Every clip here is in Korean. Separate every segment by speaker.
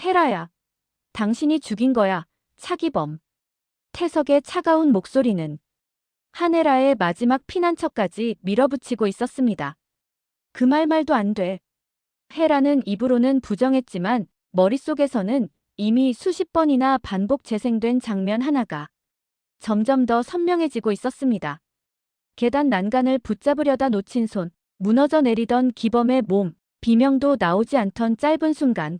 Speaker 1: 헤라야, 당신이 죽인 거야, 차기범. 태석의 차가운 목소리는 한혜라의 마지막 피난처까지 밀어붙이고 있었습니다. 그 말도 안 돼. 헤라는 입으로는 부정했지만 머릿속에서는 이미 수십 번이나 반복 재생된 장면 하나가 점점 더 선명해지고 있었습니다. 계단 난간을 붙잡으려다 놓친 손, 무너져 내리던 기범의 몸, 비명도 나오지 않던 짧은 순간.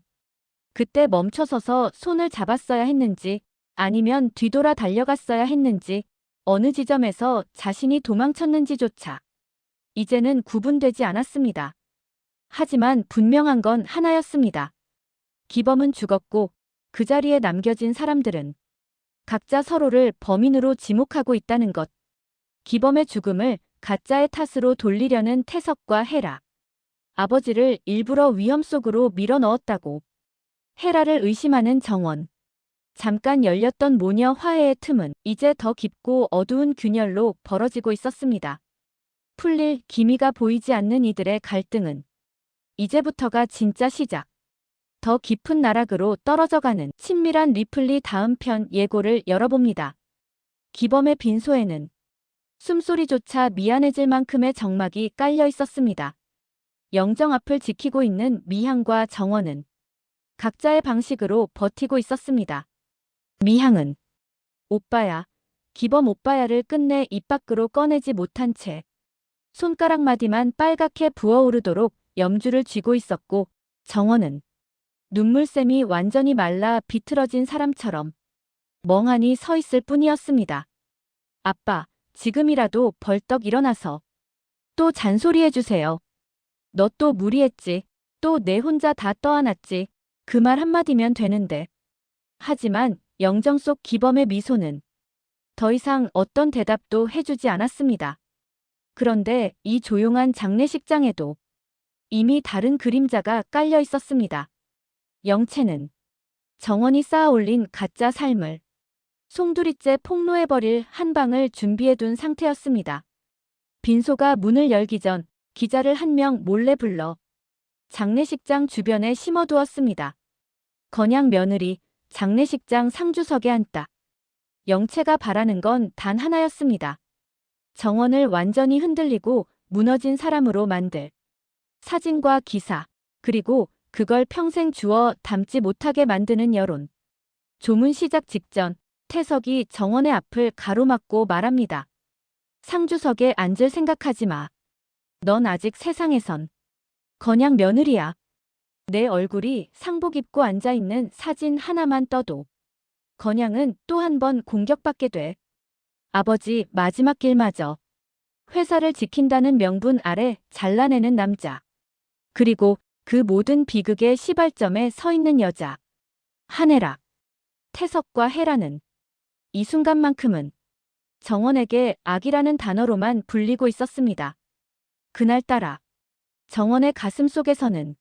Speaker 1: 그때 멈춰서서 손을 잡았어야 했는지, 아니면 뒤돌아 달려갔어야 했는지, 어느 지점에서 자신이 도망쳤는지조차 이제는 구분되지 않았습니다. 하지만 분명한 건 하나였습니다. 기범은 죽었고 그 자리에 남겨진 사람들은 각자 서로를 범인으로 지목하고 있다는 것. 기범의 죽음을 가짜의 탓으로 돌리려는 태석과 헤라. 아버지를 일부러 위험 속으로 밀어넣었다고. 헤라를 의심하는 정원. 잠깐 열렸던 모녀 화해의 틈은 이제 더 깊고 어두운 균열로 벌어지고 있었습니다. 풀릴 기미가 보이지 않는 이들의 갈등은 이제부터가 진짜 시작. 더 깊은 나락으로 떨어져가는 친밀한 리플리 다음 편 예고를 열어봅니다. 기범의 빈소에는 숨소리조차 미안해질 만큼의 정막이 깔려 있었습니다. 영정 앞을 지키고 있는 미향과 정원은 각자의 방식으로 버티고 있었습니다. 미향은 오빠야, 기범 오빠야를 끝내 입 밖으로 꺼내지 못한 채 손가락 마디만 빨갛게 부어오르도록 염주를 쥐고 있었고, 정원은 눈물샘이 완전히 말라 비틀어진 사람처럼 멍하니 서 있을 뿐이었습니다. 아빠, 지금이라도 벌떡 일어나서 또 잔소리해주세요. 너 또 무리했지. 또 내 혼자 다 떠안았지. 그 말 한마디면 되는데. 하지만 영정 속 기범의 미소는 더 이상 어떤 대답도 해주지 않았습니다. 그런데 이 조용한 장례식장에도 이미 다른 그림자가 깔려 있었습니다. 영채는 정원이 쌓아올린 가짜 삶을 송두리째 폭로해버릴 한 방을 준비해둔 상태였습니다. 빈소가 문을 열기 전 기자를 한 명 몰래 불러 장례식장 주변에 심어두었습니다. 건양 며느리, 장례식장 상주석에 앉다. 영채가 바라는 건 단 하나였습니다. 정원을 완전히 흔들리고 무너진 사람으로 만들 사진과 기사, 그리고 그걸 평생 주워 담지 못하게 만드는 여론. 조문 시작 직전 태석이 정원의 앞을 가로막고 말합니다. 상주석에 앉을 생각하지 마. 넌 아직 세상에선 건양 며느리야. 내 얼굴이 상복 입고 앉아있는 사진 하나만 떠도 건양은 또 한 번 공격받게 돼. 아버지 마지막 길마저 회사를 지킨다는 명분 아래 잘라내는 남자. 그리고 그 모든 비극의 시발점에 서 있는 여자. 한혜라. 태석과 헤라는 이 순간만큼은 정원에게 악이라는 단어로만 불리고 있었습니다. 그날따라 정원의 가슴 속에서는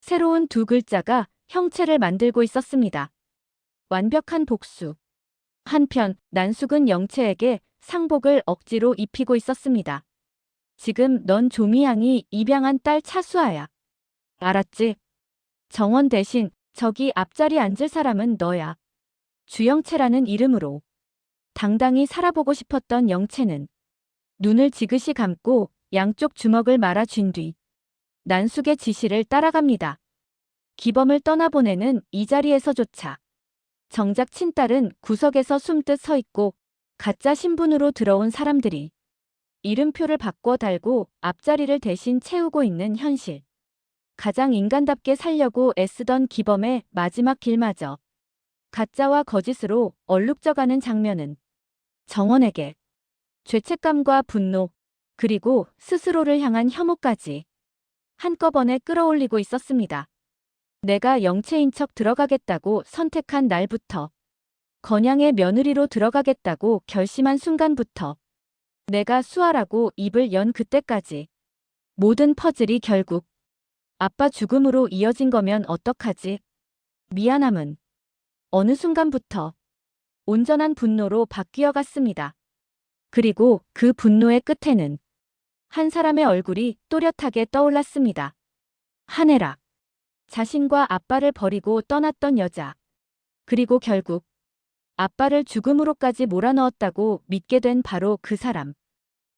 Speaker 1: 새로운 두 글자가 형체를 만들고 있었습니다. 완벽한 복수. 한편 난숙은 영채에게 상복을 억지로 입히고 있었습니다. 지금 넌 조미향이 입양한 딸 차수아야. 알았지? 정원 대신 저기 앞자리 앉을 사람은 너야. 주영채라는 이름으로 당당히 살아보고 싶었던 영채는 눈을 지그시 감고 양쪽 주먹을 말아쥔 뒤 난숙의 지시를 따라갑니다. 기범을 떠나보내는 이 자리에서조차 정작 친딸은 구석에서 숨듯 서 있고 가짜 신분으로 들어온 사람들이 이름표를 바꿔 달고 앞자리를 대신 채우고 있는 현실. 가장 인간답게 살려고 애쓰던 기범의 마지막 길마저 가짜와 거짓으로 얼룩져가는 장면은 정원에게 죄책감과 분노, 그리고 스스로를 향한 혐오까지 한꺼번에 끌어올리고 있었습니다. 내가 영채인 척 들어가겠다고 선택한 날부터, 건양의 며느리로 들어가겠다고 결심한 순간부터, 내가 수아라고 입을 연 그때까지 모든 퍼즐이 결국 아빠 죽음으로 이어진 거면 어떡하지? 미안함은 어느 순간부터 온전한 분노로 바뀌어 갔습니다. 그리고 그 분노의 끝에는 한 사람의 얼굴이 또렷하게 떠올랐습니다. 한혜라. 자신과 아빠를 버리고 떠났던 여자. 그리고 결국 아빠를 죽음으로까지 몰아넣었다고 믿게 된 바로 그 사람.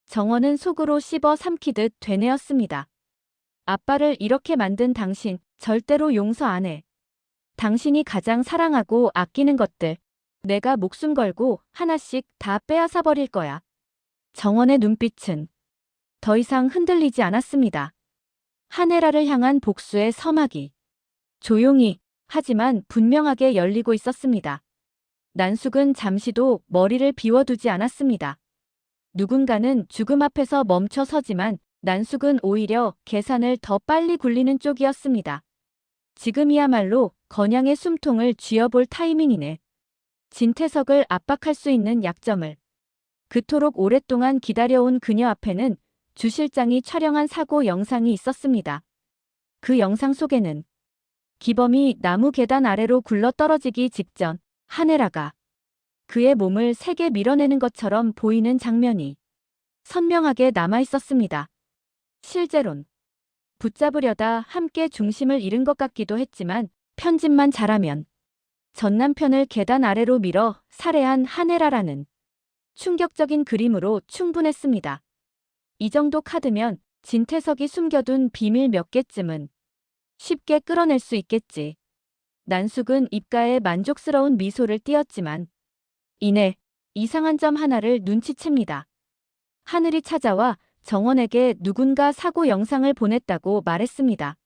Speaker 1: 정원은 속으로 씹어 삼키듯 되뇌었습니다. 아빠를 이렇게 만든 당신 절대로 용서 안 해. 당신이 가장 사랑하고 아끼는 것들 내가 목숨 걸고 하나씩 다 빼앗아 버릴 거야. 정원의 눈빛은 더 이상 흔들리지 않았습니다. 하네라를 향한 복수의 서막이 조용히 하지만 분명하게 열리고 있었습니다. 난숙은 잠시도 머리를 비워두지 않았습니다. 누군가는 죽음 앞에서 멈춰 서지만 난숙은 오히려 계산을 더 빨리 굴리는 쪽이었습니다. 지금이야말로 건양의 숨통을 쥐어볼 타이밍이네. 진태석을 압박할 수 있는 약점을. 그토록 오랫동안 기다려온 그녀 앞에는 주 실장이 촬영한 사고 영상이 있었습니다. 그 영상 속에는 기범이 나무 계단 아래로 굴러 떨어지기 직전 하네라가 그의 몸을 세게 밀어내는 것처럼 보이는 장면이 선명하게 남아 있었습니다. 실제론 붙잡으려다 함께 중심을 잃은 것 같기도 했지만 편집만 잘하면 전 남편을 계단 아래로 밀어 살해한 하네라라는 충격적인 그림으로 충분했습니다. 이 정도 카드면 진태석이 숨겨둔 비밀 몇 개쯤은 쉽게 끌어낼 수 있겠지. 난숙은 입가에 만족스러운 미소를 띄었지만 이내 이상한 점 하나를 눈치챕니다. 하늘이 찾아와 정원에게 누군가 사고 영상을 보냈다고 말했습니다.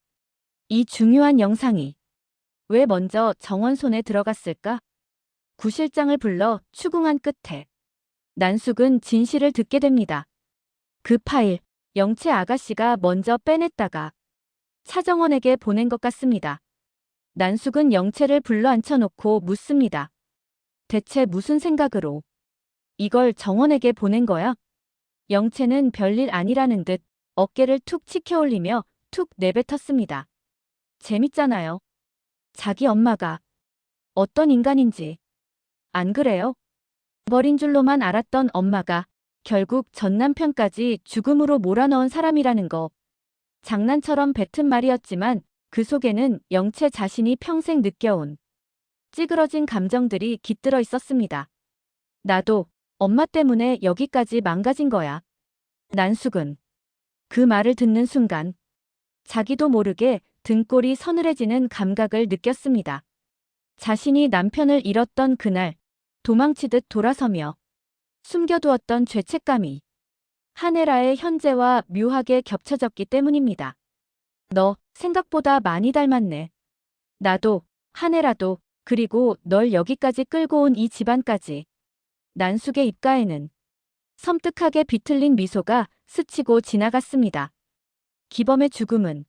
Speaker 1: 이 중요한 영상이 왜 먼저 정원 손에 들어갔을까? 구 실장을 불러 추궁한 끝에 난숙은 진실을 듣게 됩니다. 그 파일, 영채 아가씨가 먼저 빼냈다가 차정원에게 보낸 것 같습니다. 난숙은 영채를 불러 앉혀놓고 묻습니다. 대체 무슨 생각으로 이걸 정원에게 보낸 거야? 영채는 별일 아니라는 듯 어깨를 툭 치켜올리며 툭 내뱉었습니다. 재밌잖아요. 자기 엄마가 어떤 인간인지. 안 그래요? 버린 줄로만 알았던 엄마가 결국 전 남편까지 죽음으로 몰아넣은 사람이라는 거. 장난처럼 뱉은 말이었지만 그 속에는 영채 자신이 평생 느껴온 찌그러진 감정들이 깃들어 있었습니다. 나도 엄마 때문에 여기까지 망가진 거야. 난숙은 그 말을 듣는 순간 자기도 모르게 등골이 서늘해지는 감각을 느꼈습니다. 자신이 남편을 잃었던 그날 도망치듯 돌아서며 숨겨두었던 죄책감이 하네라의 현재와 묘하게 겹쳐졌기 때문입니다. 너 생각보다 많이 닮았네. 나도, 하네라도, 그리고 널 여기까지 끌고 온 이 집안까지. 난숙의 입가에는 섬뜩하게 비틀린 미소가 스치고 지나갔습니다. 기범의 죽음은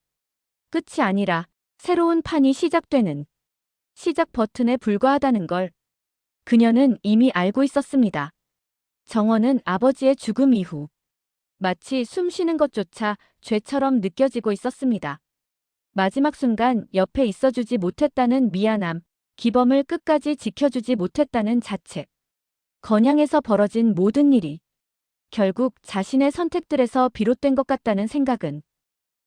Speaker 1: 끝이 아니라 새로운 판이 시작되는 시작 버튼에 불과하다는 걸 그녀는 이미 알고 있었습니다. 정원은 아버지의 죽음 이후 마치 숨 쉬는 것조차 죄처럼 느껴지고 있었습니다. 마지막 순간 옆에 있어주지 못했다는 미안함, 기범을 끝까지 지켜주지 못했다는 자책. 건양에서 벌어진 모든 일이 결국 자신의 선택들에서 비롯된 것 같다는 생각은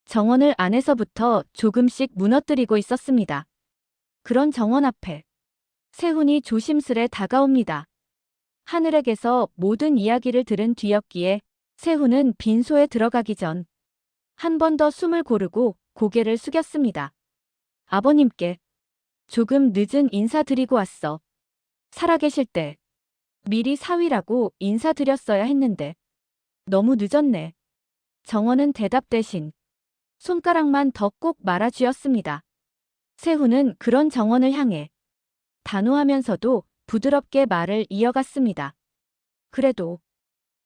Speaker 1: 정원을 안에서부터 조금씩 무너뜨리고 있었습니다. 그런 정원 앞에 세훈이 조심스레 다가옵니다. 하늘에게서 모든 이야기를 들은 뒤였기에 세훈은 빈소에 들어가기 전 한 번 더 숨을 고르고 고개를 숙였습니다. 아버님께 조금 늦은 인사드리고 왔어. 살아계실 때 미리 사위라고 인사드렸어야 했는데 너무 늦었네. 정원은 대답 대신 손가락만 더 꼭 말아쥐었습니다. 세훈은 그런 정원을 향해 단호하면서도 부드럽게 말을 이어갔습니다. 그래도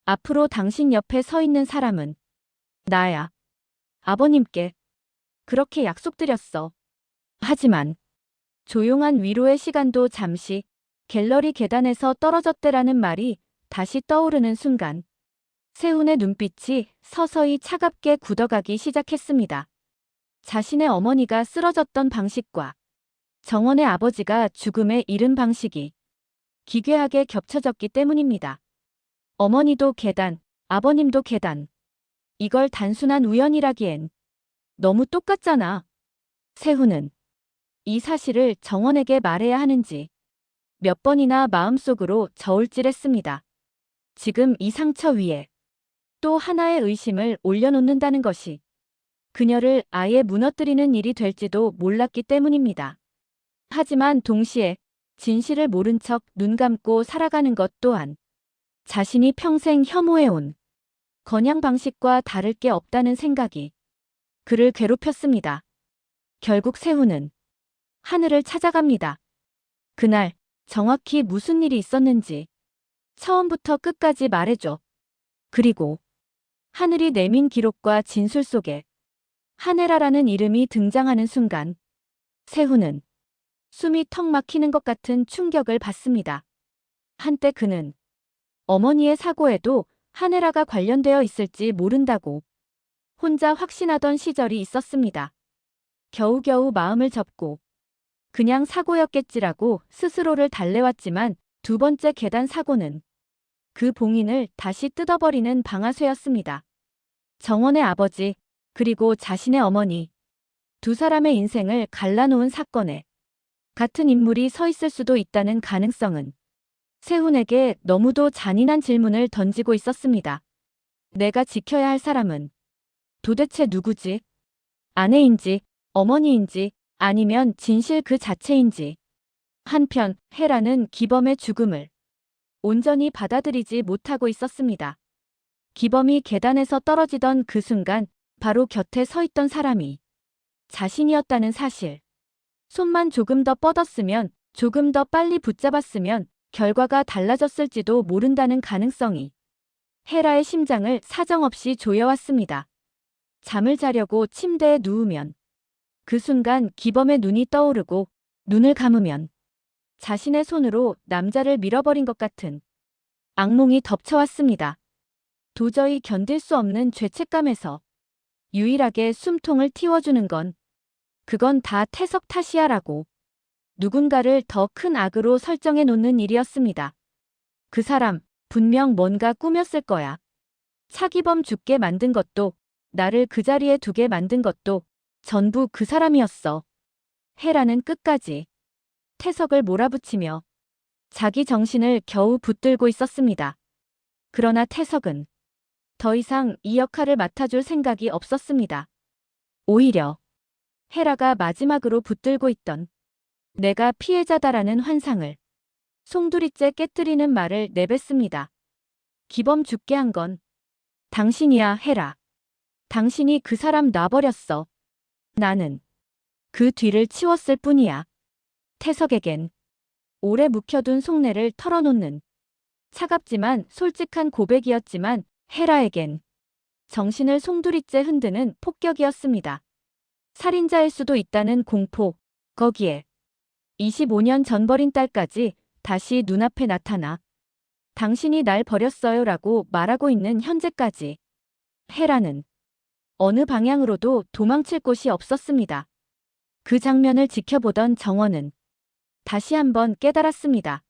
Speaker 1: 앞으로 당신 옆에 서 있는 사람은 나야. 아버님께 그렇게 약속드렸어. 하지만 조용한 위로의 시간도 잠시 갤러리 계단에서 떨어졌대라는 말이 다시 떠오르는 순간 세훈의 눈빛이 서서히 차갑게 굳어가기 시작했습니다. 자신의 어머니가 쓰러졌던 방식과 정원의 아버지가 죽음에 이른 방식이 기괴하게 겹쳐졌기 때문입니다. 어머니도 계단, 아버님도 계단. 이걸 단순한 우연이라기엔 너무 똑같잖아. 세훈은 이 사실을 정원에게 말해야 하는지 몇 번이나 마음속으로 저울질했습니다. 지금 이 상처 위에 또 하나의 의심을 올려놓는다는 것이 그녀를 아예 무너뜨리는 일이 될지도 몰랐기 때문입니다. 하지만 동시에 진실을 모른 척 눈 감고 살아가는 것 또한 자신이 평생 혐오해온 건양 방식과 다를 게 없다는 생각이 그를 괴롭혔습니다. 결국 세훈은 하늘을 찾아갑니다. 그날 정확히 무슨 일이 있었는지 처음부터 끝까지 말해줘. 그리고 하늘이 내민 기록과 진술 속에 하네라라는 이름이 등장하는 순간 세훈은 숨이 턱 막히는 것 같은 충격을 받습니다. 한때 그는 어머니의 사고에도 하네라가 관련되어 있을지 모른다고 혼자 확신하던 시절이 있었습니다. 겨우겨우 마음을 접고 그냥 사고였겠지라고 스스로를 달래왔지만 두 번째 계단 사고는 그 봉인을 다시 뜯어버리는 방아쇠였습니다. 정원의 아버지 그리고 자신의 어머니 두 사람의 인생을 갈라놓은 사건에 같은 인물이 서 있을 수도 있다는 가능성은 세훈에게 너무도 잔인한 질문을 던지고 있었습니다. 내가 지켜야 할 사람은 도대체 누구지? 아내인지, 어머니인지, 아니면 진실 그 자체인지. 한편 헤라는 기범의 죽음을 온전히 받아들이지 못하고 있었습니다. 기범이 계단에서 떨어지던 그 순간 바로 곁에 서 있던 사람이 자신이었다는 사실. 손만 조금 더 뻗었으면, 조금 더 빨리 붙잡았으면 결과가 달라졌을지도 모른다는 가능성이 헤라의 심장을 사정없이 조여왔습니다. 잠을 자려고 침대에 누우면 그 순간 기범의 눈이 떠오르고 눈을 감으면 자신의 손으로 남자를 밀어버린 것 같은 악몽이 덮쳐왔습니다. 도저히 견딜 수 없는 죄책감에서 유일하게 숨통을 틔워주는 건 그건 다 태석 탓이야라고 누군가를 더 큰 악으로 설정해 놓는 일이었습니다. 그 사람 분명 뭔가 꾸몄을 거야. 차기범 죽게 만든 것도 나를 그 자리에 두게 만든 것도 전부 그 사람이었어. 헤라는 끝까지 태석을 몰아붙이며 자기 정신을 겨우 붙들고 있었습니다. 그러나 태석은 더 이상 이 역할을 맡아줄 생각이 없었습니다. 오히려 헤라가 마지막으로 붙들고 있던 내가 피해자다라는 환상을 송두리째 깨뜨리는 말을 내뱉습니다. 기범 죽게 한 건 당신이야, 헤라. 당신이 그 사람 놔버렸어. 나는 그 뒤를 치웠을 뿐이야. 태석에겐 오래 묵혀둔 속내를 털어놓는 차갑지만 솔직한 고백이었지만 헤라에겐 정신을 송두리째 흔드는 폭격이었습니다. 살인자일 수도 있다는 공포, 거기에 25년 전 버린 딸까지 다시 눈앞에 나타나 당신이 날 버렸어요라고 말하고 있는 현재까지 헤라는 어느 방향으로도 도망칠 곳이 없었습니다. 그 장면을 지켜보던 정원은 다시 한번 깨달았습니다.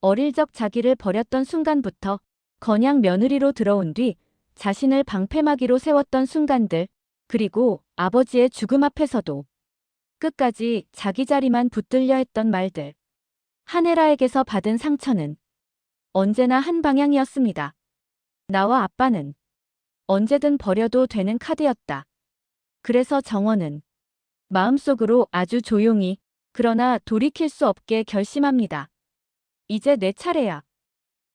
Speaker 1: 어릴 적 자기를 버렸던 순간부터 건양 며느리로 들어온 뒤 자신을 방패막이로 세웠던 순간들, 그리고 아버지의 죽음 앞에서도 끝까지 자기 자리만 붙들려 했던 말들. 하네라에게서 받은 상처는 언제나 한 방향이었습니다. 나와 아빠는 언제든 버려도 되는 카드였다. 그래서 정원은 마음속으로 아주 조용히 그러나 돌이킬 수 없게 결심합니다. 이제 내 차례야.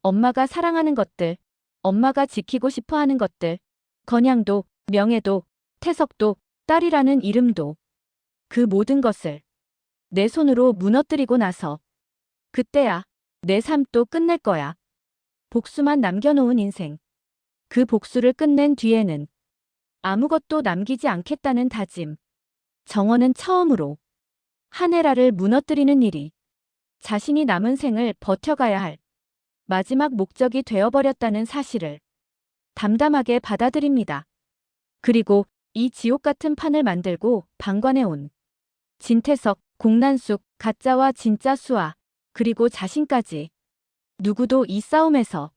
Speaker 1: 엄마가 사랑하는 것들, 엄마가 지키고 싶어 하는 것들, 건양도, 명예도, 태석도, 딸이라는 이름도, 그 모든 것을 내 손으로 무너뜨리고 나서 그때야 내 삶도 끝낼 거야. 복수만 남겨놓은 인생. 그 복수를 끝낸 뒤에는 아무것도 남기지 않겠다는 다짐. 정원은 처음으로 하네라를 무너뜨리는 일이 자신이 남은 생을 버텨가야 할 마지막 목적이 되어버렸다는 사실을 담담하게 받아들입니다. 그리고 이 지옥 같은 판을 만들고 방관해온 진태석, 공난숙, 가짜와 진짜 수아, 그리고 자신까지 누구도 이 싸움에서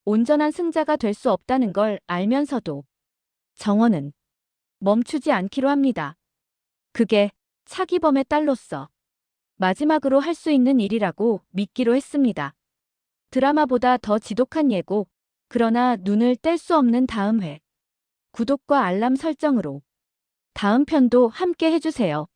Speaker 1: 온전한 승자가 될 수 없다는 걸 알면서도 정원은 멈추지 않기로 합니다. 그게 차기범의 딸로서 마지막으로 할 수 있는 일이라고 믿기로 했습니다. 드라마보다 더 지독한 예고, 그러나 눈을 뗄 수 없는 다음 회. 구독과 알람 설정으로 다음 편도 함께 해주세요.